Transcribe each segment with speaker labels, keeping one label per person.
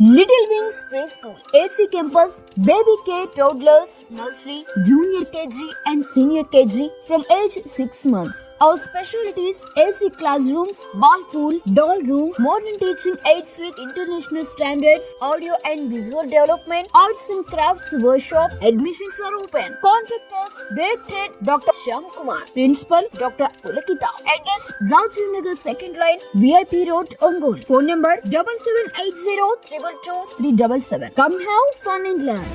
Speaker 1: Little Wings Preschool, AC Campus, Baby K, Toddlers, Nursery, Junior KG and Senior KG from age 6 months. Our specialties: AC classrooms, ball pool, doll room, modern teaching aids with international standards, audio and visual development, arts and crafts workshop. Admissions are open. Contact us. Directed Dr. Shyam Kumar. Principal Dr. Pulakita. Address: Rajiv Nagar 2nd Line, VIP Road, Ongole. Phone number 7780 377. Come have fun and learn.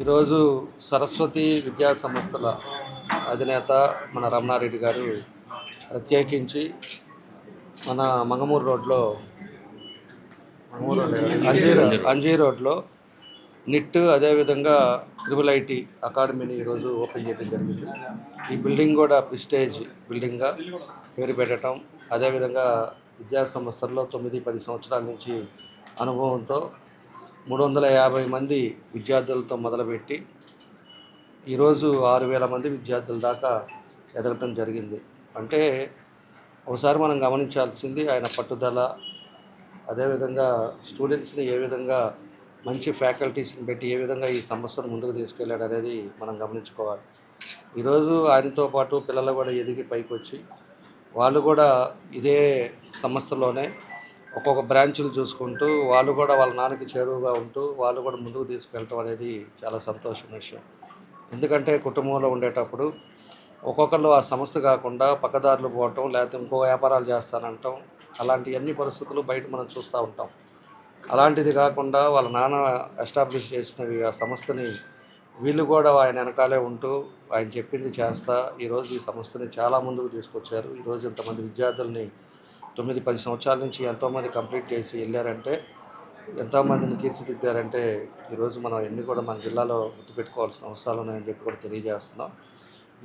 Speaker 2: ఈరోజు సరస్వతి విద్యా సంస్థల అధినేత మన రమణారెడ్డి గారు ప్రత్యేకించి మన మంగమూరు రోడ్లో అంజీ రోడ్లో నిట్ అదేవిధంగా IIIT అకాడమీని ఈరోజు ఓపెన్ చేయడం జరిగింది. ఈ బిల్డింగ్ కూడా ప్రిస్టేజ్ బిల్డింగ్గా పేరు పెట్టడం, అదేవిధంగా విద్యా సంస్థల్లో 9-10 సంవత్సరాల నుంచి అనుభవంతో 350 మంది విద్యార్థులతో మొదలుపెట్టి ఈరోజు 6,000 మంది విద్యార్థుల దాకా ఎదగటం జరిగింది. అంటే ఒకసారి మనం గమనించాల్సింది ఆయన పట్టుదల, అదేవిధంగా స్టూడెంట్స్ని ఏ విధంగా మంచి ఫ్యాకల్టీస్ని పెట్టి ఏ విధంగా ఈ సంస్థను ముందుకు తీసుకెళ్ళాడు అనేది మనం గమనించుకోవాలి. ఈరోజు ఆయనతో పాటు పిల్లలు కూడా ఎదిగి పైకి వచ్చి వాళ్ళు కూడా ఇదే సంస్థలోనే ఒక్కొక్క బ్రాంచులు చూసుకుంటూ వాళ్ళు కూడా వాళ్ళ నాన్నకి చేరువుగా ఉంటూ వాళ్ళు కూడా ముందుకు తీసుకెళ్ళటం అనేది చాలా సంతోషమైన విషయం. ఎందుకంటే కుటుంబంలో ఉండేటప్పుడు ఒక్కొక్కళ్ళు ఆ సంస్థ కాకుండా పక్కదారులు పోవటం, లేకపోతే ఇంకో వ్యాపారాలు చేస్తానంటాం, అలాంటి అన్ని పరిస్థితులు బయట మనం చూస్తూ ఉంటాం. అలాంటిది కాకుండా వాళ్ళ నాన్న ఎస్టాబ్లిష్ చేసిన ఆ సంస్థని వీళ్ళు కూడా ఆయన వెనకాలే ఉంటూ ఆయన చెప్పింది చేస్తా ఈరోజు ఈ సంస్థని చాలా ముందుకు తీసుకొచ్చారు. ఈరోజు ఇంతమంది విద్యార్థుల్ని 9-10 సంవత్సరాల నుంచి ఎంతోమంది కంప్లీట్ చేసి వెళ్ళారంటే, ఎంతోమందిని తీర్చిదిద్దారంటే ఈరోజు మనం ఎన్ని కూడా మన జిల్లాలో గుర్తుపెట్టుకోవాల్సిన అవసరాలు ఉన్నాయని చెప్పి కూడా తెలియజేస్తున్నాం.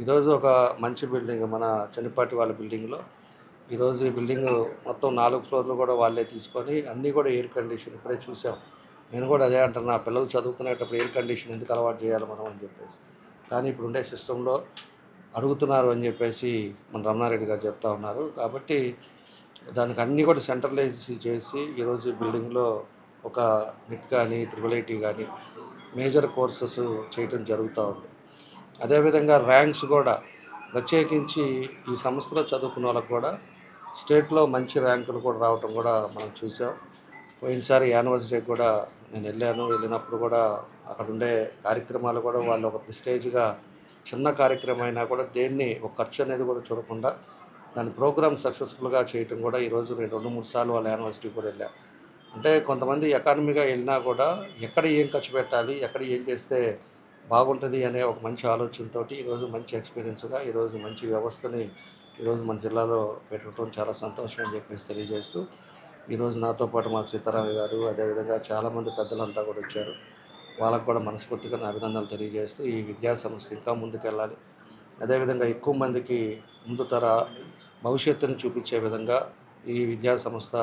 Speaker 2: ఈరోజు ఒక మంచి బిల్డింగ్ మన చెన్నిపాటి వాళ్ళ బిల్డింగ్లో ఈరోజు ఈ బిల్డింగ్ మొత్తం 4 ఫ్లోర్లు కూడా వాళ్ళే తీసుకొని అన్నీ కూడా ఎయిర్ కండిషన్ ఇప్పుడే చూసాం. నేను కూడా అదే అంటున్నా, పిల్లలు చదువుకునేటప్పుడు ఎయిర్ కండిషన్ ఎందుకు అలవాటు చేయాలి మనం అని చెప్పేసి, కానీ ఇప్పుడు ఉండే సిస్టంలో అడుగుతున్నారు అని చెప్పేసి మన రమణారెడ్డి గారు చెప్తా ఉన్నారు. కాబట్టి దానికి అన్నీ కూడా సెంట్రలైజ్ చేసి ఈరోజు ఈ బిల్డింగ్లో ఒక నిట్ కానీ IIIT కానీ మేజర్ కోర్సెస్ చేయటం జరుగుతూ ఉంది. అదేవిధంగా ర్యాంక్స్ కూడా ప్రత్యేకించి ఈ సంస్థలో చదువుకున్న వాళ్ళకు కూడా స్టేట్లో మంచి ర్యాంకులు కూడా రావటం కూడా మనం చూసాం. పోయినసారి యానివర్సరీ కూడా నేను వెళ్ళినప్పుడు కూడా అక్కడ ఉండే కార్యక్రమాలు కూడా వాళ్ళు ఒక ప్రిస్టేజ్గా చిన్న కార్యక్రమం అయినా కూడా దేన్ని ఒక ఖర్చు అనేది కూడా చూడకుండా దాని ప్రోగ్రామ్ సక్సెస్ఫుల్గా చేయటం కూడా ఈరోజు నేను 2-3 సార్లు వాళ్ళ యూనివర్సిటీ కూడా వెళ్ళాను. అంటే కొంతమంది ఎకానమీగా వెళ్ళినా కూడా ఎక్కడ ఏం ఖర్చు పెట్టాలి, ఎక్కడ ఏం చేస్తే బాగుంటుంది అనే ఒక మంచి ఆలోచనతో ఈరోజు మంచి ఎక్స్పీరియన్స్గా ఈరోజు మంచి వ్యవస్థని ఈరోజు మన జిల్లాలో పెట్టడం చాలా సంతోషం అని చెప్పేసి తెలియజేస్తూ, ఈరోజు నాతో పాటు మా సీతారామయ్య గారు అదేవిధంగా చాలామంది పెద్దలంతా కూడా వచ్చారు. వాళ్ళకు కూడా మనస్ఫూర్తిగా నా అభినందనలు తెలియజేస్తూ ఈ విద్యా సంస్థ ఇంకా ముందుకెళ్ళాలి, అదేవిధంగా ఎక్కువ మందికి ముందు తర భవిష్యత్తును చూపించే విధంగా ఈ విద్యా సంస్థ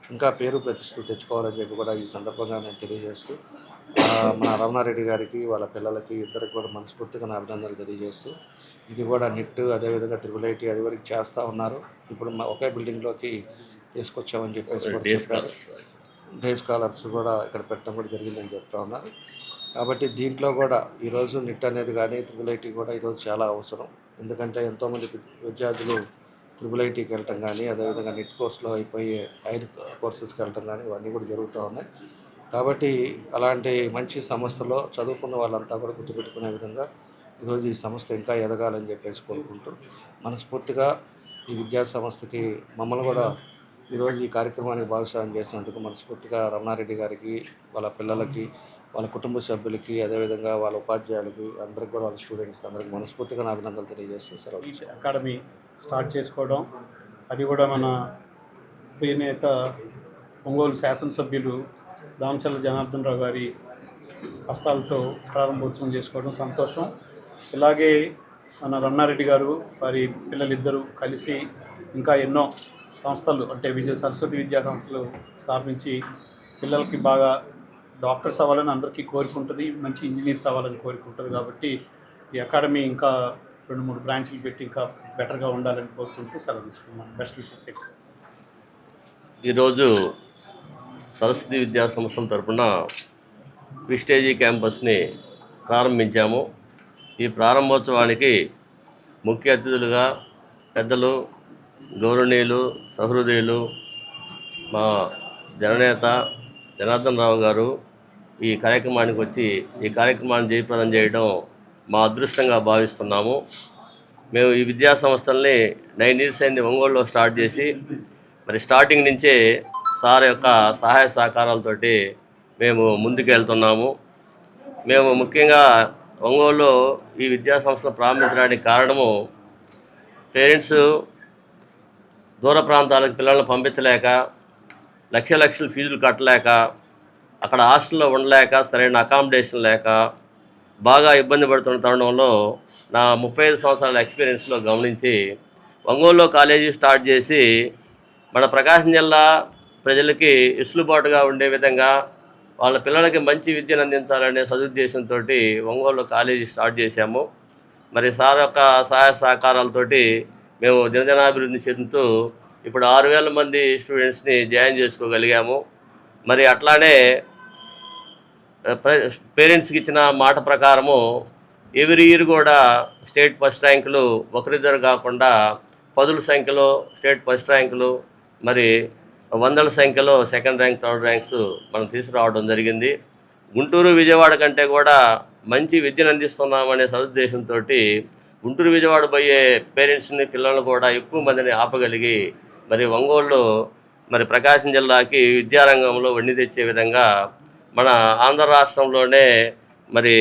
Speaker 2: ఇంకా పేరు ప్రతిష్టలు తెచ్చుకోవాలని చెప్పి కూడా ఈ సందర్భంగా నేను తెలియజేస్తూ మన రమణారెడ్డి గారికి వాళ్ళ పిల్లలకి ఇద్దరికి కూడా మనస్ఫూర్తిగా నా అభినందనలు తెలియజేస్తూ, ఇది కూడా నిట్ అదేవిధంగా IIIT అది వరకు చేస్తూ ఉన్నారు. ఇప్పుడు ఒకే బిల్డింగ్లోకి తీసుకొచ్చామని చెప్పేసి డే స్కాలర్స్ కూడా ఇక్కడ పెట్టడం కూడా జరిగిందని చెప్తా ఉన్నారు. కాబట్టి దీంట్లో కూడా ఈరోజు నిట్ అనేది కానీ IIIT కూడా ఈరోజు చాలా అవసరం. ఎందుకంటే ఎంతోమంది విద్యార్థులు IIITకి వెళ్ళటం కానీ అదేవిధంగా నిట్ కోర్సులో అయిపోయి హైర్ కోర్సెస్కి వెళ్ళటం కానీ ఇవన్నీ కూడా జరుగుతూ ఉన్నాయి. కాబట్టి అలాంటి మంచి సంస్థలో చదువుకున్న వాళ్ళంతా కూడా గుర్తుపెట్టుకునే విధంగా ఈరోజు ఈ సంస్థ ఇంకా ఎదగాలని చెప్పేసి కోరుకుంటూ మనస్ఫూర్తిగా ఈ విద్యా సంస్థకి మమ్మల్ని కూడా ఈరోజు ఈ కార్యక్రమానికి భాగస్వామ్యం చేసినందుకు మనస్ఫూర్తిగా రమణారెడ్డి గారికి, వాళ్ళ పిల్లలకి, వాళ్ళ కుటుంబ సభ్యులకి, అదేవిధంగా వాళ్ళ ఉపాధ్యాయులకి అందరికీ కూడా వాళ్ళ స్టూడెంట్స్కి అందరికీ మనస్ఫూర్తిగా నా అభినందనలు తెలియజేస్తూ సెలవు.
Speaker 3: అకాడమీ స్టార్ట్ చేసుకోవడం, అది కూడా మన ప్రియనేత ఒంగోలు శాసనసభ్యులు దామచర్ల జనార్దన్ రావు గారి హస్తాలతో ప్రారంభోత్సవం చేసుకోవడం సంతోషం. ఇలాగే మన రమణారెడ్డి గారు వారి పిల్లలిద్దరూ కలిసి ఇంకా ఎన్నో సంస్థలు అంటే సరస్వతి విద్యా సంస్థలు స్థాపించి పిల్లలకి బాగా డాక్టర్స్ అవ్వాలని అందరికీ కోరుకుంటుంది, మంచి ఇంజనీర్స్ అవ్వాలని కోరుకుంటుంది. కాబట్టి ఈ అకాడమీ ఇంకా 2-3 బ్రాంచ్లు పెట్టి ఇంకా బెటర్గా ఉండాలని కోరుకుంటూ సెలవు తీసుకున్నాను. బెస్ట్ విషెస్ తెలియజేస్తాను.
Speaker 4: ఈరోజు సరస్వతి విద్యా సంస్థల తరఫున ప్రిస్టేజీ క్యాంపస్ని ప్రారంభించాము. ఈ ప్రారంభోత్సవానికి ముఖ్య అతిథులుగా పెద్దలు, గౌరవనీయులు, సహృదయులు మా జననేత జనార్దన్ రావు గారు ఈ కార్యక్రమానికి వచ్చి ఈ కార్యక్రమాన్ని జయప్రదం చేయడం మా అదృష్టంగా భావిస్తున్నాము. మేము ఈ విద్యా సంస్థల్ని 9 years అయింది ఒంగోలులో స్టార్ట్ చేసి, మరి స్టార్టింగ్ నుంచే సార్ యొక్క సహాయ సహకారాలతోటి మేము ముందుకు వెళ్తున్నాము. మేము ముఖ్యంగా ఒంగోలులో ఈ విద్యా సంస్థలు ప్రారంభించడానికి కారణము పేరెంట్స్ దూర ప్రాంతాలకు పిల్లల్ని పంపించలేక లక్షల ఫీజులు కట్టలేక అక్కడ హాస్టల్లో ఉండలేక సరైన అకామిడేషన్ లేక బాగా ఇబ్బంది పడుతున్న తరుణంలో నా 35 సంవత్సరాల ఎక్స్పీరియన్స్లో గమనించి ఒంగోలులో కాలేజీ స్టార్ట్ చేసి మన ప్రకాశం జిల్లా ప్రజలకి ఇసులుబాటుగా ఉండే విధంగా వాళ్ళ పిల్లలకి మంచి విద్యను అందించాలనే సదుద్దేశంతో ఒంగోలులో కాలేజీ స్టార్ట్ చేశాము. మరి సార్ యొక్క సహాయ సహకారాలతోటి మేము దినదినాభివృద్ధి చెందుతూ ఇప్పుడు 6,000 మంది స్టూడెంట్స్ని జాయిన్ చేసుకోగలిగాము. మరి అట్లానే పేరెంట్స్కి ఇచ్చిన మాట ప్రకారము ఎవ్రీ ఇయర్ కూడా స్టేట్ ఫస్ట్ ర్యాంకులు ఒకరిద్దరు కాకుండా 10ల సంఖ్యలో స్టేట్ ఫస్ట్ ర్యాంకులు, మరి 100ల సంఖ్యలో సెకండ్ ర్యాంక్, థర్డ్ ర్యాంక్స్ మనం తీసుకురావడం జరిగింది. గుంటూరు, విజయవాడ కంటే కూడా మంచి విద్యను అందిస్తున్నామనే సదుద్దేశంతో గుంటూరు, విజయవాడ పోయే పేరెంట్స్ని, పిల్లలను కూడా ఎక్కువ మందిని ఆపగలిగి మరి ఒంగోలులో మరి ప్రకాశం జిల్లాకి విద్యారంగంలో వన్నె తెచ్చే విధంగా మన ఆంధ్ర రాష్ట్రంలోనే మరి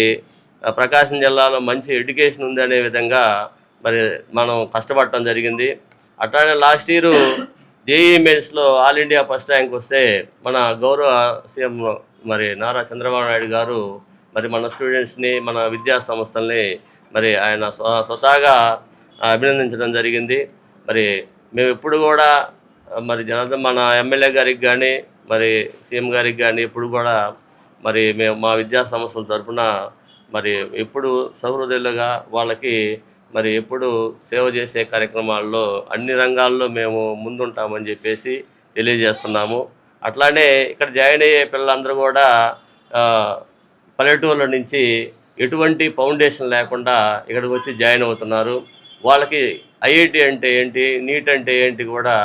Speaker 4: ప్రకాశం జిల్లాలో మంచి ఎడ్యుకేషన్ ఉంది అనే విధంగా మరి మనం కష్టపడటం జరిగింది. అట్లానే లాస్ట్ ఇయర్ జేఈఈ మెయిన్స్లో ఆల్ ఇండియా ఫస్ట్ ర్యాంక్ వస్తే మన గౌరవ సీఎం మరి నారా చంద్రబాబు నాయుడు గారు మరి మన స్టూడెంట్స్ని, మన విద్యా సంస్థల్ని మరి ఆయన స్వతహాగా అభినందించడం జరిగింది. మరి మేము ఎప్పుడు కూడా మరి మన ఎమ్మెల్యే గారికి కానీ మరి సీఎం గారికి కానీ ఎప్పుడు కూడా మరి మేము మా విద్యా సంస్థల తరఫున మరి ఎప్పుడు సహృదయులుగా వాళ్ళకి మరి ఎప్పుడు సేవ చేసే కార్యక్రమాల్లో అన్ని రంగాల్లో మేము ముందుంటామని చెప్పేసి తెలియజేస్తున్నాము. అట్లానే ఇక్కడ జాయిన్ అయ్యే పిల్లలందరూ కూడా పల్లెటూళ్ళ నుంచి ఎటువంటి ఫౌండేషన్ లేకుండా ఇక్కడికి వచ్చి జాయిన్ అవుతున్నారు. వాళ్ళకి ఐఐటి అంటే ఏంటి, నీట్ అంటే ఏంటి కూడా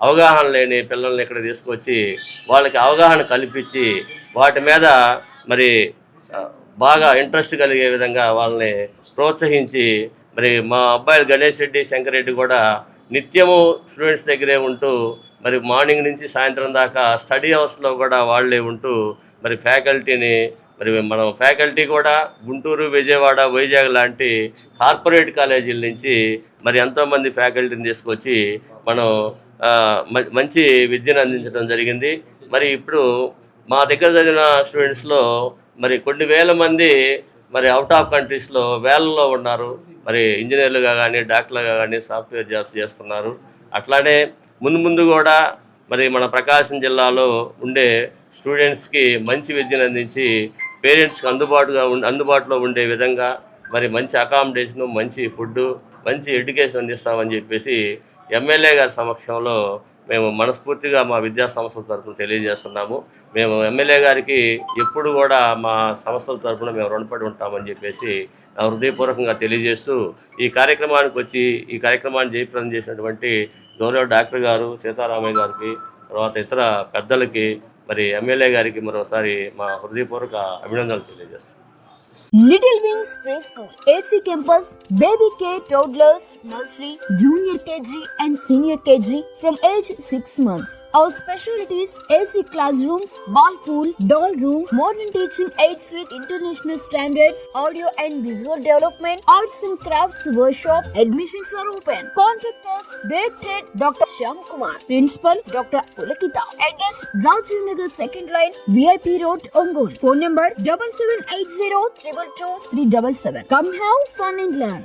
Speaker 4: అవగాహన లేని పిల్లల్ని ఇక్కడ తీసుకొచ్చి వాళ్ళకి అవగాహన కల్పించి వాటి మీద మరి బాగా ఇంట్రెస్ట్ కలిగే విధంగా వాళ్ళని ప్రోత్సహించి మరి మా అబ్బాయిలు గణేష్ రెడ్డి, శంకర్ రెడ్డి కూడా నిత్యము స్టూడెంట్స్ దగ్గరే ఉంటూ మరి మార్నింగ్ నుంచి సాయంత్రం దాకా స్టడీ అవర్స్లో కూడా వాళ్ళే ఉంటూ మరి ఫ్యాకల్టీని మరి మనం ఫ్యాకల్టీ కూడా గుంటూరు, విజయవాడ, వైజాగ్ లాంటి కార్పొరేట్ కాలేజీల నుంచి మరి ఎంతోమంది ఫ్యాకల్టీని తీసుకొచ్చి మనం మంచి విద్యను అందించడం జరిగింది. మరి ఇప్పుడు మా దగ్గర చదివిన స్టూడెంట్స్లో మరి కొన్ని వేల మంది మరి అవుట్ ఆఫ్ కంట్రీస్లో వేలల్లో ఉన్నారు. మరి ఇంజనీర్లుగా కానీ, డాక్టర్లుగా కానీ సాఫ్ట్వేర్ జాబ్స్ చేస్తున్నారు. అట్లానే ముందు కూడా మరి మన ప్రకాశం జిల్లాలో ఉండే స్టూడెంట్స్కి మంచి విద్యను అందించి పేరెంట్స్కి అందుబాటులో ఉండే విధంగా మరి మంచి అకామిడేషను, మంచి ఫుడ్డు, మంచి ఎడ్యుకేషన్ అందిస్తామని చెప్పేసి ఎమ్మెల్యే గారి సమక్షంలో మేము మనస్ఫూర్తిగా మా విద్యా సంస్థల తరఫున తెలియజేస్తున్నాము. మేము ఎమ్మెల్యే గారికి ఎప్పుడు కూడా మా సంస్థల తరఫున మేము రుణపడి ఉంటామని చెప్పేసి హృదయపూర్వకంగా తెలియజేస్తూ ఈ కార్యక్రమానికి వచ్చి ఈ కార్యక్రమాన్ని జయప్రదం చేసినటువంటి గౌరవ డాక్టర్ గారు, సీతారామయ్య గారికి, తర్వాత ఇతర పెద్దలకి, మరి ఎమ్మెల్యే గారికి మరోసారి మా హృదయపూర్వక అభినందనలు తెలియజేస్తాం.
Speaker 1: Little Wings Preschool, AC Campus, Baby K, Toddlers, Nursery, Junior KG and Senior KG from age 6 months. Our specialties: AC classrooms, ball pool, doll room, modern teaching aids with international standards, audio and visual development, arts and crafts workshop. Admissions are open. Contact us. Directed Dr. Shyam Kumar. Principal Dr. Pulakita. Address: Rajiv Nagar 2nd line, VIP Road, Ongole. Phone number 7780 222 377. Come have fun and learn.